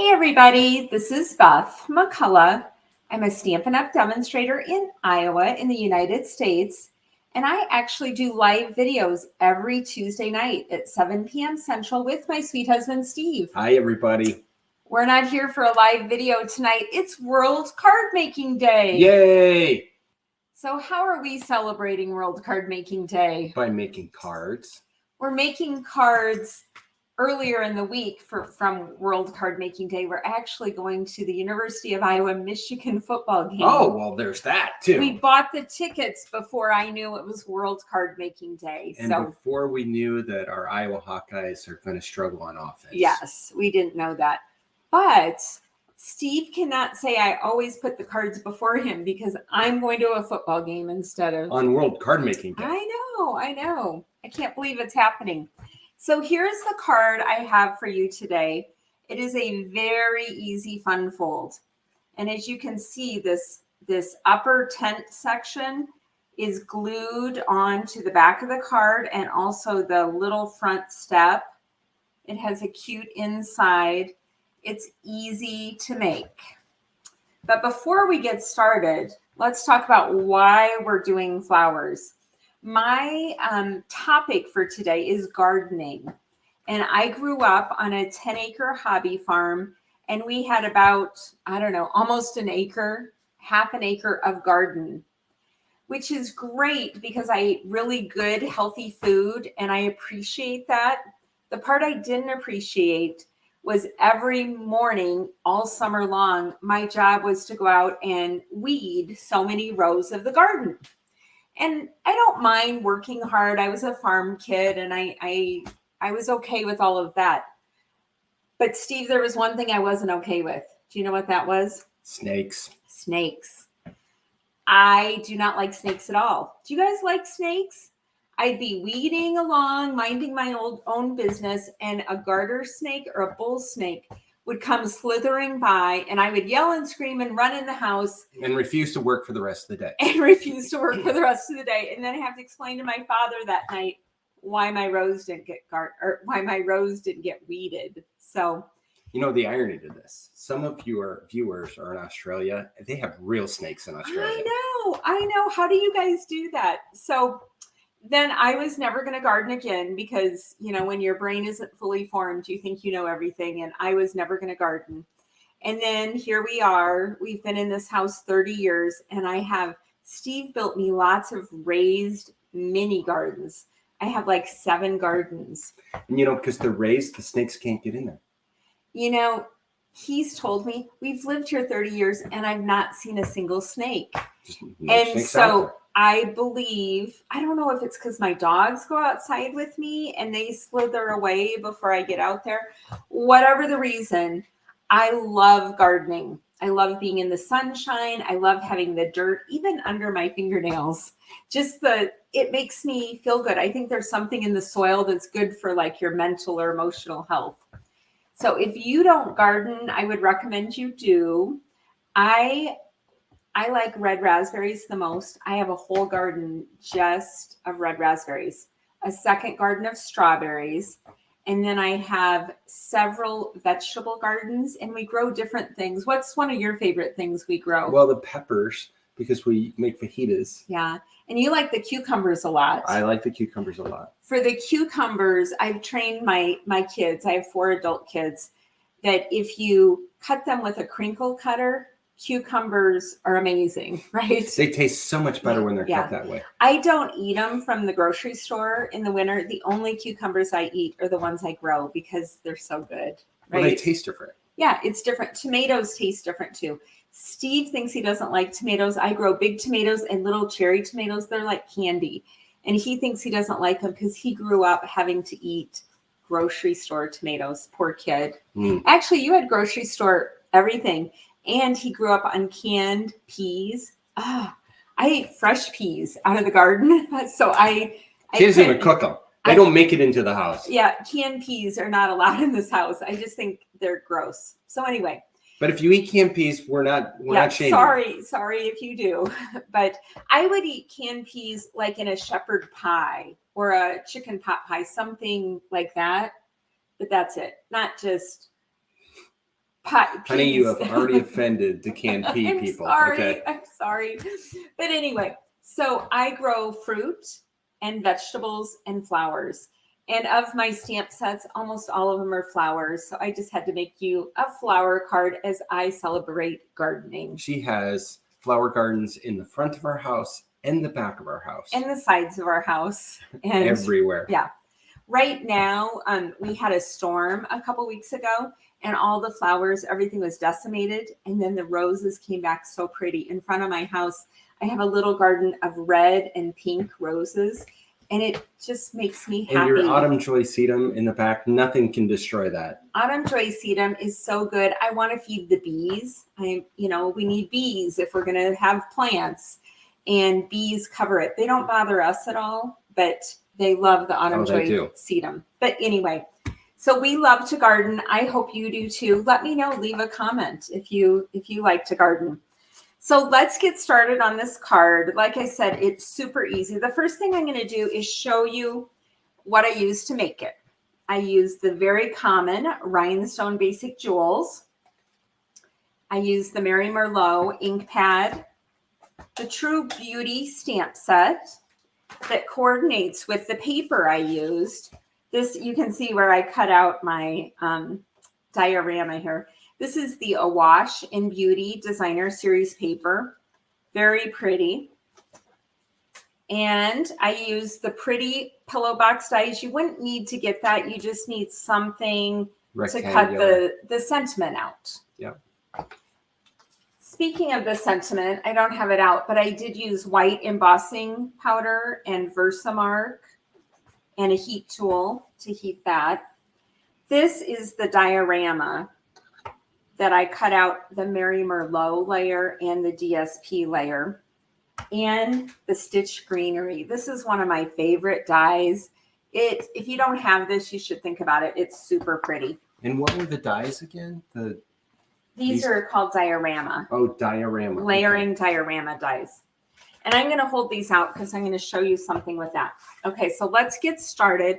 Hey everybody, this is Beth McCullough. I'm a Stampin' Up Demonstrator in Iowa in the United States, and I actually do live videos every Tuesday night at 7 p.m. Central with my sweet husband, Steve. Hi everybody. We're not here for a live video tonight. It's World Card Making Day. Yay! So how are we celebrating World Card Making Day? By making cards. We're making cards. Earlier in the week from World Card Making Day, we're actually going to the University of Iowa Michigan football game. Oh, well, there's that too. We bought the tickets before I knew it was World Card Making Day. And before we knew that our Iowa Hawkeyes are going to struggle on offense. Yes, we didn't know that. But Steve cannot say I always put the cards before him because I'm going to a football game instead of... On World Card Making Day. I know. I can't believe it's happening. So here's the card I have for you today. It is a very easy fun fold. And as you can see, this upper tent section is glued onto the back of the card and also the little front step. It has a cute inside. It's easy to make. But before we get started, let's talk about why we're doing flowers. My topic for today is gardening. And I grew up on a 10-acre hobby farm, and we had about, almost an acre, half an acre of garden, which is great because I eat really good, healthy food, and I appreciate that. The part I didn't appreciate was every morning, all summer long, my job was to go out and weed so many rows of the garden. And I don't mind working hard. I was a farm kid and I was okay with all of that. But Steve, there was one thing I wasn't okay with. Do you know what that was? Snakes. Snakes. I do not like snakes at all. Do you guys like snakes? I'd be weeding along, minding my own business, and a garter snake or a bull snake would come slithering by, and I would yell and scream and run in the house. And refuse to work for the rest of the day. And then I have to explain to my father that night why my rose didn't get weeded. So, you know the irony to this. Some of your viewers are in Australia. They have real snakes in Australia. I know. How do you guys do that? So then I was never going to garden again because, when your brain isn't fully formed, you think you know everything. And I was never going to garden. And then here we are. We've been in this house 30 years and Steve built me lots of raised mini gardens. I have like 7 gardens. And because they're raised, the snakes can't get in there. He's told me we've lived here 30 years and I've not seen a single snake. And so I believe, I don't know if it's because my dogs go outside with me and they slither away before I get out there. Whatever the reason, I love gardening. I love being in the sunshine. I love having the dirt, even under my fingernails. It makes me feel good. I think there's something in the soil that's good for like your mental or emotional health. So if you don't garden, I would recommend you do. I like red raspberries the most. I have a whole garden just of red raspberries, a second garden of strawberries, and then I have several vegetable gardens, and we grow different things. What's one of your favorite things we grow? Well, the peppers, because we make fajitas. Yeah, and you like the cucumbers a lot. I like the cucumbers a lot. For the cucumbers, I've trained my kids, I have 4 adult kids, that if you cut them with a crinkle cutter, cucumbers are amazing, right? They taste so much better when they're cut that way. I don't eat them from the grocery store in the winter. The only cucumbers I eat are the ones I grow because they're so good, right? Well, they taste different. Yeah, it's different. Tomatoes taste different too. Steve thinks he doesn't like tomatoes. I grow big tomatoes and little cherry tomatoes. They're like candy. And he thinks he doesn't like them because he grew up having to eat grocery store tomatoes. Poor kid. Actually, you had grocery store everything. And he grew up on canned peas. I ate fresh peas out of the garden. So I Kids even cook them. They don't make it into the house. Yeah, canned peas are not allowed in this house. I just think they're gross. So anyway. But if you eat canned peas, we're not shaming. Sorry if you do. But I would eat canned peas like in a shepherd pie or a chicken pot pie, something like that. But that's it. Not just Honey, you have peas. already offended the canned pea I'm people. sorry. Okay. I'm sorry. But anyway, so I grow fruit and vegetables and flowers. And of my stamp sets, almost all of them are flowers. So I just had to make you a flower card as I celebrate gardening. She has flower gardens in the front of our house and the back of our house. And the sides of our house. And everywhere. yeah. Right now, we had a storm a couple weeks ago, and all the flowers, everything was decimated. And then the roses came back so pretty. In front of my house, I have a little garden of red and pink roses, and it just makes me happy. And your autumn joy sedum in the back, nothing can destroy that. Autumn joy sedum is so good. I want to feed the bees. We need bees if we're going to have plants, and bees cover it. They don't bother us at all, but they love the autumn joy sedum. But anyway, so we love to garden. I hope you do too. Let me know. Leave a comment if you like to garden. So let's get started on this card. Like I said, it's super easy. The first thing I'm going to do is show you what I use to make it. I use the very common rhinestone basic jewels. I use the Mary Merlot ink pad, the True Beauty stamp set that coordinates with the paper I used. This, you can see where I cut out my diorama here. This is the Awash in Beauty Designer Series paper. Very pretty. And I use the pretty pillow box dies. You wouldn't need to get that. You just need something to cut the sentiment out. Yeah. Speaking of the sentiment, I don't have it out, but I did use white embossing powder and Versamark and a heat tool to heat that. This is the diorama that I cut out the Mary Merlot layer and the DSP layer and the stitch greenery. This is one of my favorite dies. If you don't have this, you should think about it. It's super pretty. And what were the dies again? These are called diorama. Oh, diorama. Layering diorama dies. And I'm going to hold these out because I'm going to show you something with that. Okay, so let's get started.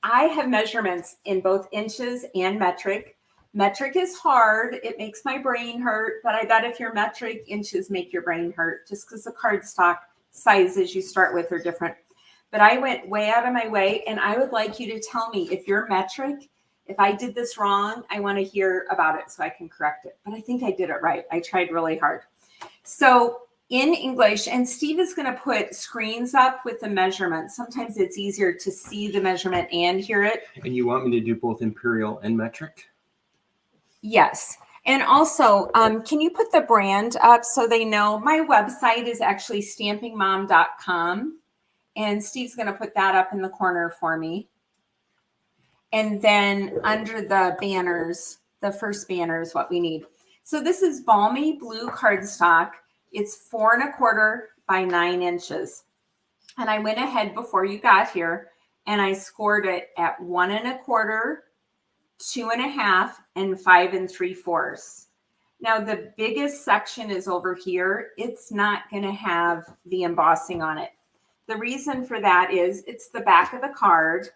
I have measurements in both inches and metric. Metric is hard. It makes my brain hurt, but I bet if you're metric, inches make your brain hurt just because the cardstock sizes you start with are different. But I went way out of my way, and I would like you to tell me if you're metric. If I did this wrong, I want to hear about it so I can correct it. But I think I did it right. I tried really hard. So in English, and Steve is going to put screens up with the measurements. Sometimes it's easier to see the measurement and hear it. And you want me to do both imperial and metric? Yes. And also, can you put the brand up so they know? My website is actually stampingmom.com. And Steve's going to put that up in the corner for me. And then under the banners, the first banner is what we need. So this is balmy blue cardstock. It's 4 1/4 by 9 inches. And I went ahead before you got here and I scored it at 1 1/4, 2 1/2, and 5 3/4. Now the biggest section is over here. It's not going to have the embossing on it. The reason for that is it's the back of the card.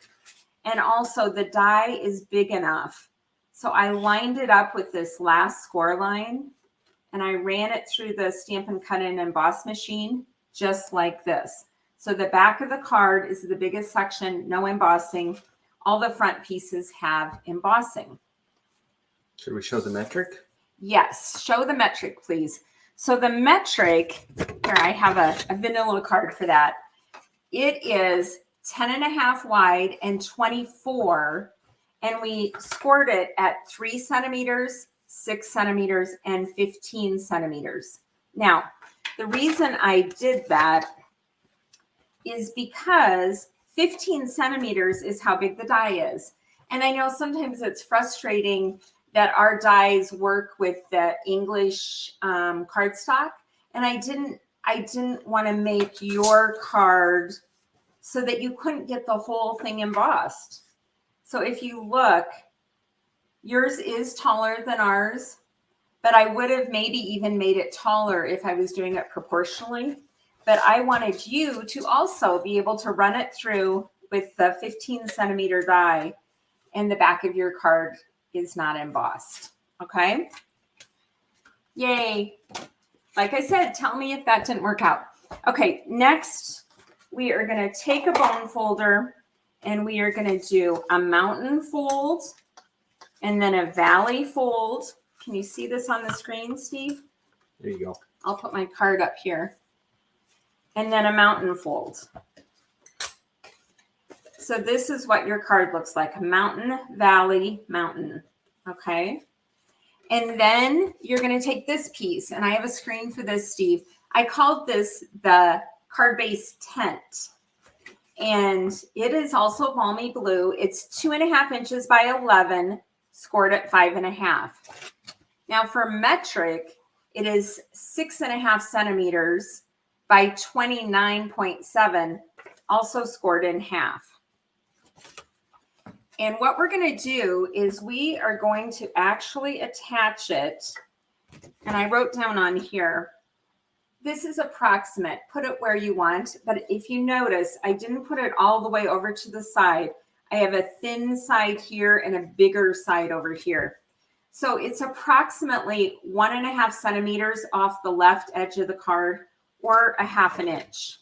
And also the die is big enough. So I lined it up with this last score line and I ran it through the Stampin' Cut and Emboss machine just like this. So the back of the card is the biggest section, no embossing. All the front pieces have embossing. Should we show the metric? Yes, show the metric, please. So the metric, here I have a vanilla card for that. It is 10 1/2 wide and 24. And we scored it at 3 centimeters, 6 centimeters, and 15 centimeters. Now, the reason I did that is because 15 centimeters is how big the die is. And I know sometimes it's frustrating that our dies work with the English cardstock. And I didn't want to make your card so that you couldn't get the whole thing embossed. So if you look, yours is taller than ours, but I would have maybe even made it taller if I was doing it proportionally. But I wanted you to also be able to run it through with the 15 centimeter die, and the back of your card is not embossed. Okay. Yay. Like I said, tell me if that didn't work out. Okay, next we are going to take a bone folder and we are going to do a mountain fold and then a valley fold. Can you see this on the screen, Steve? There you go. I'll put my card up here. And then a mountain fold. So this is what your card looks like. Mountain, valley, mountain. Okay. And then you're going to take this piece, and I have a screen for this, Steve. I called this the card base tent. And it is also balmy blue. It's 2.5 inches by 11, scored at 5.5. Now for metric, it is 6.5 centimeters by 29.7, also scored in half. And what we're going to do is we are going to actually attach it. And I wrote down on here, this is approximate. Put it where you want. But if you notice, I didn't put it all the way over to the side. I have a thin side here and a bigger side over here. So it's approximately 1.5 centimeters off the left edge of the card, or 1/2 inch.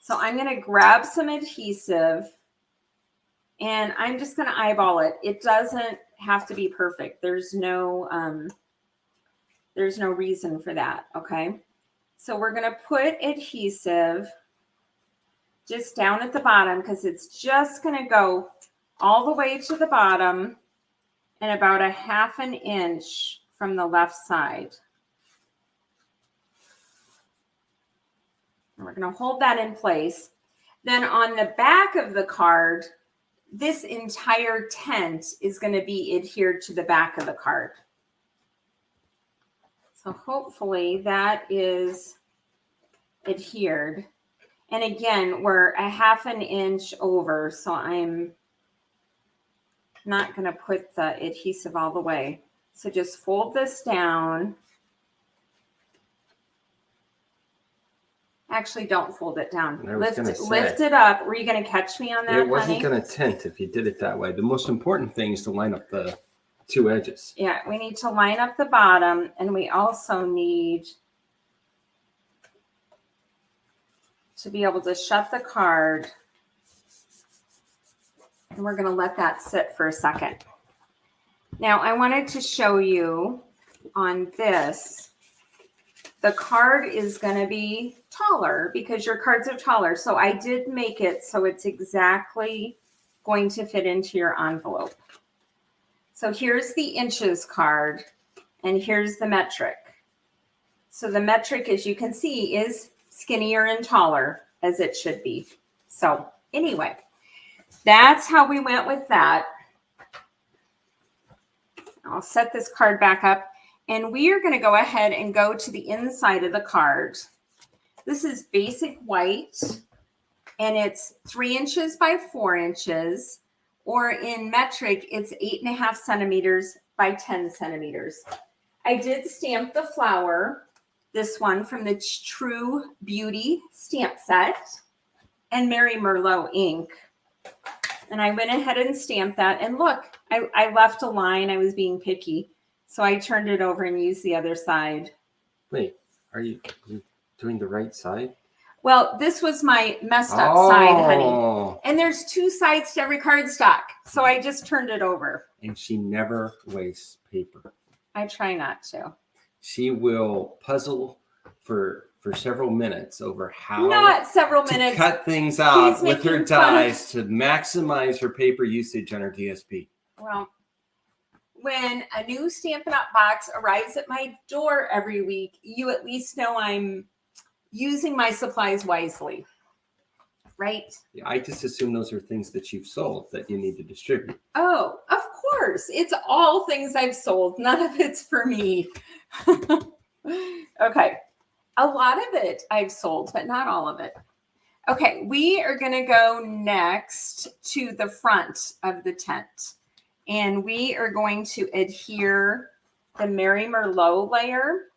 So I'm going to grab some adhesive. And I'm just going to eyeball it. It doesn't have to be perfect. There's no reason for that, okay? So we're going to put adhesive just down at the bottom because it's just going to go all the way to the bottom and about 1/2 inch from the left side. And we're going to hold that in place. Then on the back of the card, this entire tent is going to be adhered to the back of the card. So hopefully that is adhered. And again, we're 1/2 inch over, so I'm not going to put the adhesive all the way. So just fold this down. Actually, don't fold it down. Lift it up. Were you going to catch me on that, It wasn't honey? going to tent if you did it that way. The most important thing is to line up the two edges. Yeah, we need to line up the bottom, and we also need to be able to shut the card. And we're going to let that sit for a second. Now, I wanted to show you on this, the card is going to be taller because your cards are taller. So I did make it so it's exactly going to fit into your envelope. So here's the inches card, and here's the metric. So the metric, as you can see, is skinnier and taller, as it should be. So anyway, that's how we went with that. I'll set this card back up, and we are going to go ahead and go to the inside of the card. This is basic white, and it's 3 inches by 4 inches, or in metric, it's 8.5 centimeters by 10 centimeters. I did stamp the flower, this one from the True Beauty stamp set, and Mary Merlot ink. And I went ahead and stamped that. And look, I left a line. I was being picky. So I turned it over and used the other side. Wait, are you doing the right side? Well, this was my messed up side, honey. And there's 2 sides to every cardstock. So I just turned it over. And she never wastes paper. I try not to. She will puzzle for several minutes over how not several minutes. To cut things out with her dies to maximize her paper usage on her DSP. Well, when a new Stampin' Up box arrives at my door every week, you at least know I'm using my supplies wisely, right? Yeah, I just assume those are things that you've sold that you need to distribute. Oh, of course. It's all things I've sold. None of it's for me. Okay. A lot of it I've sold, but not all of it. Okay, we are going to go next to the front of the tent. And we are going to adhere the Mary Merlot layer.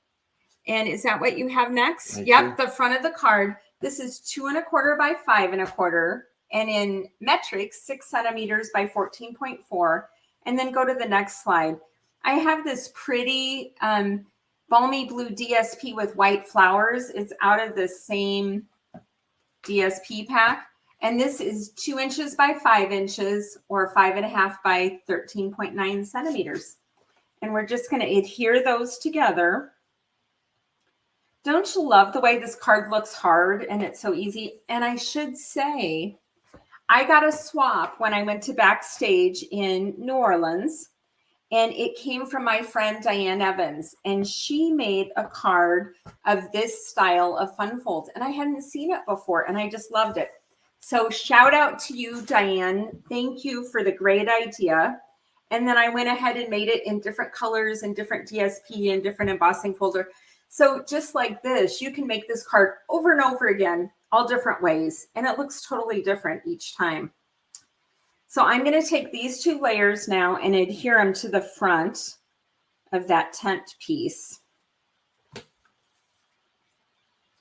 And is that what you have next? Yep, the front of the card. This is 2 1/4 by 5 1/4. And in metric, 6 centimeters by 14.4. And then go to the next slide. I have this pretty balmy blue DSP with white flowers. It's out of the same DSP pack. And this is 2 inches by 5 inches or 5.5 by 13.9 centimeters. And we're just going to adhere those together. Don't you love the way this card looks hard and it's so easy? And I should say, I got a swap when I went to Backstage in New Orleans, and it came from my friend Diane Evans, and she made a card of this style of fun fold, and I hadn't seen it before, and I just loved it. So shout out to you, Diane. Thank you for the great idea. And then I went ahead and made it in different colors and different DSP and different embossing folder. So just like this, you can make this card over and over again, all different ways, and it looks totally different each time. So I'm going to take these 2 layers now and adhere them to the front of that tent piece.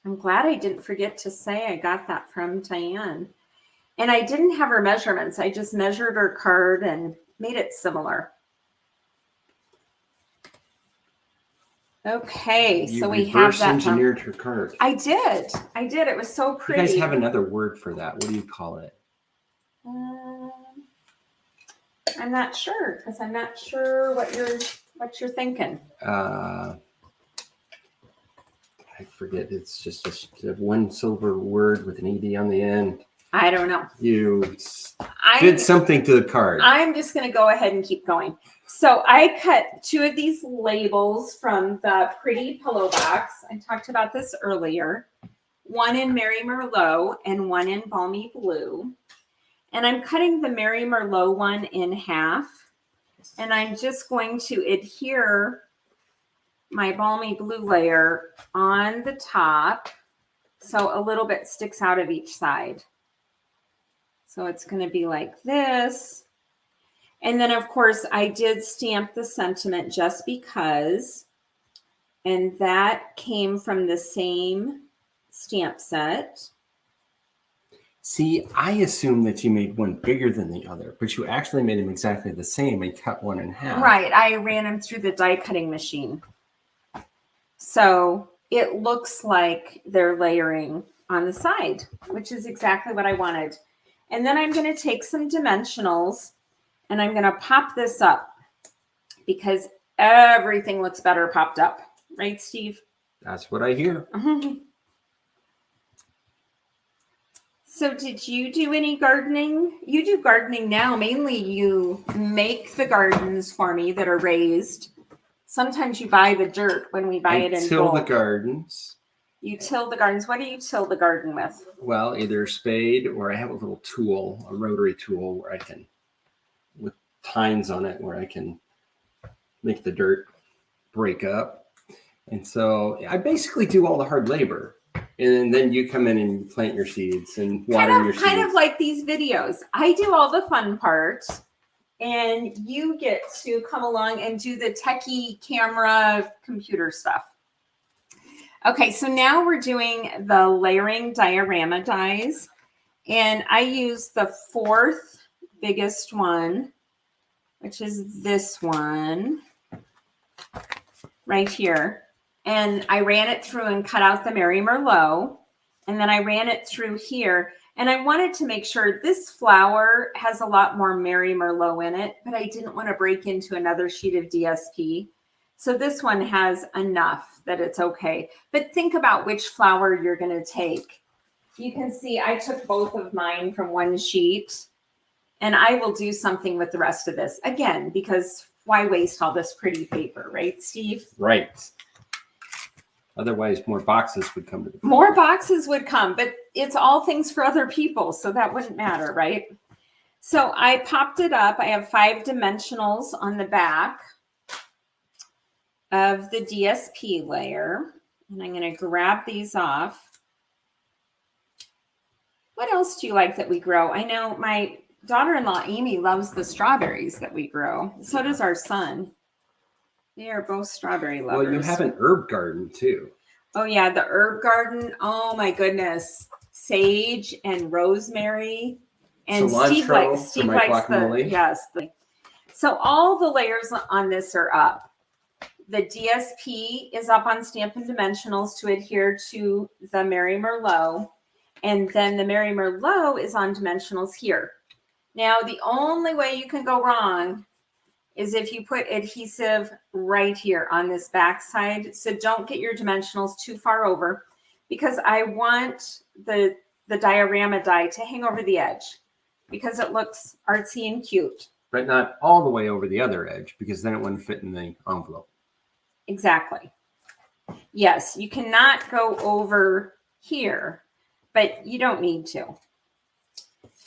I'm glad I didn't forget to say I got that from Diane. And I didn't have her measurements. I just measured her card and made it similar. Okay, so we have that. Engineered her card. I did. It was so pretty. You guys have another word for that. What do you call it? I'm not sure, because I'm not sure what you're thinking. I forget. It's just a one silver word with an ED on the end. I don't know. You did something to the card. I'm just going to go ahead and keep going. So I cut 2 of these labels from the pretty pillow box. I talked about this earlier. One in Mary Merlot and one in Balmy Blue. And I'm cutting the Mary Merlot one in half. And I'm just going to adhere my Balmy Blue layer on the top so a little bit sticks out of each side. So it's going to be like this. And then, of course, I did stamp the sentiment just because. And that came from the same stamp set. See, I assumed that you made one bigger than the other, but you actually made them exactly the same and cut one in half. Right. I ran them through the die cutting machine. So it looks like they're layering on the side, which is exactly what I wanted. And then I'm going to take some dimensionals and I'm going to pop this up because everything looks better popped up. Right, Steve? That's what I hear. So did you do any gardening? You do gardening now. Mainly you make the gardens for me that are raised. Sometimes you buy the dirt when we buy it in bulk. Till the gardens. You till the gardens. What do you till the garden with? Well, either a spade or I have a little tool, a rotary tool where I can, with tines on it, where I can make the dirt break up. And so I basically do all the hard labor. And then you come in and plant your seeds and water your seeds. Kind of like these videos. I do all the fun parts. And you get to come along and do the techie camera computer stuff. Okay, so now we're doing the layering diorama dies. And I use the 4th biggest one, which is this one right here. And I ran it through and cut out the Mary Merlot. And then I ran it through here. And I wanted to make sure this flower has a lot more Mary Merlot in it, but I didn't want to break into another sheet of DSP. So this one has enough that it's okay. But think about which flower you're going to take. You can see I took both of mine from one sheet, and I will do something with the rest of this. Again, because why waste all this pretty paper, right, Steve? Right. Otherwise, more boxes would come to the front. More boxes would come, but it's all things for other people, so that wouldn't matter, right? So I popped it up. I have 5 dimensionals on the back of the DSP layer, and I'm going to grab these off. What else do you like that we grow? I know my daughter-in-law, Amy, loves the strawberries that we grow. So does our son. They are both strawberry lovers. Well, you have an herb garden too. Oh yeah, the herb garden. Oh my goodness. Sage and rosemary. And Cilantro Steve likes guacamole. yes. So all the layers on this are up. The DSP is up on Stampin' Dimensionals to adhere to the Mary Merlot. And then the Mary Merlot is on Dimensionals here. Now, the only way you can go wrong is if you put adhesive right here on this back side. So don't get your Dimensionals too far over, because I want the diorama die to hang over the edge because it looks artsy and cute. But not all the way over the other edge, because then it wouldn't fit in the envelope. Exactly. Yes, you cannot go over here, but you don't need to.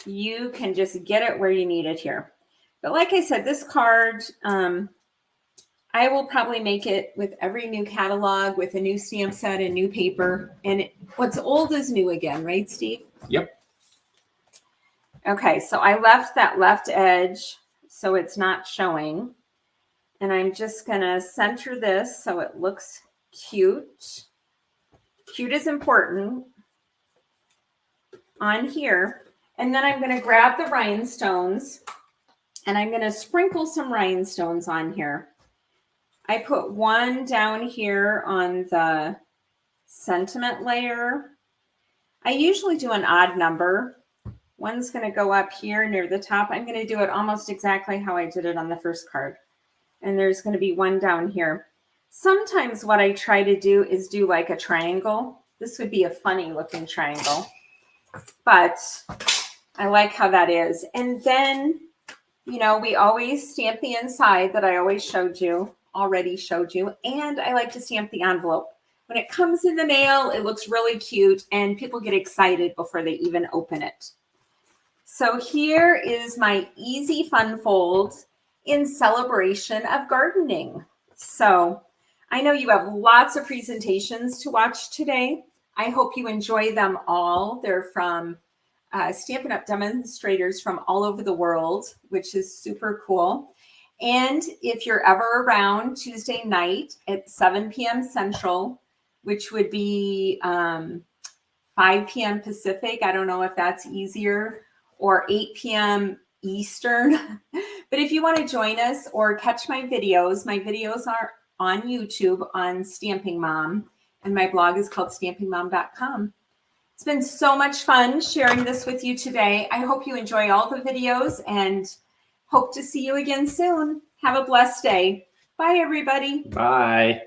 You can just get it where you need it here. But like I said, this card, I will probably make it with every new catalog, with a new stamp set and new paper. And what's old is new again, right, Steve? Yep. Okay, so I left that left edge so it's not showing. And I'm just going to center this so it looks cute. Cute is important on here. And then I'm going to grab the rhinestones and I'm going to sprinkle some rhinestones on here. I put one down here on the sentiment layer. I usually do an odd number. One's going to go up here near the top. I'm going to do it almost exactly how I did it on the first card. And there's going to be one down here. Sometimes what I try to do is do like a triangle. This would be a funny looking triangle, but I like how that is. And then, you know, we always stamp the inside that I already showed you. And I like to stamp the envelope. When it comes in the mail, it looks really cute and people get excited before they even open it. So here is my easy fun fold in celebration of gardening. So I know you have lots of presentations to watch today. I hope you enjoy them all. They're from Stampin' Up demonstrators from all over the world, which is super cool. And if you're ever around Tuesday night at 7 p.m. Central, which would be 5 p.m. Pacific, I don't know if that's easier, or 8 p.m. Eastern. But if you want to join us or catch my videos are on YouTube on Stamping Mom, and my blog is called stampingmom.com. It's been so much fun sharing this with you today. I hope you enjoy all the videos and hope to see you again soon. Have a blessed day. Bye, everybody. Bye.